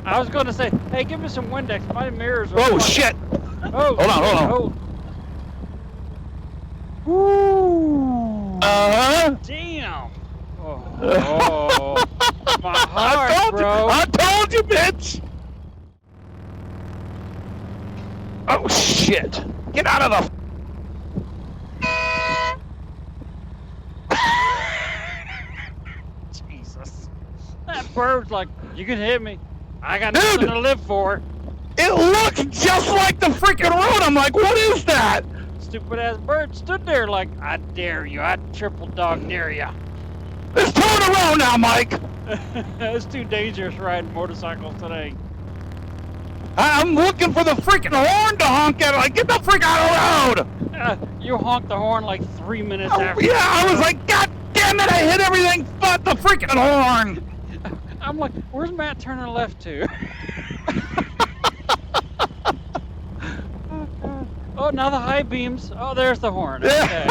I was going to say, hey, give me some Windex. My mirrors are. Oh fucking- shit! Oh, Hold on, hold on. Ooh. Damn. Oh, my heart, bro. I told you, bitch. Oh shit! Get out of the. Jesus. That bird's like, you can hit me. I got Dude! nothing to live for. It looks just like the freaking road. I'm like, what is that? Stupid ass bird stood there like, I dare you. I triple dog dare you. Let's turn around now, Mike. It's too dangerous riding motorcycles today. I'm looking for the freaking horn to honk at. Like, get the freak out of the road. You honked the horn like 3 minutes Oh, after. yeah, I was like, God damn it! I hit everything but the freaking horn. I'm like, where's Matt turning left to? Oh, now the high beams. Oh, there's the horn. Okay.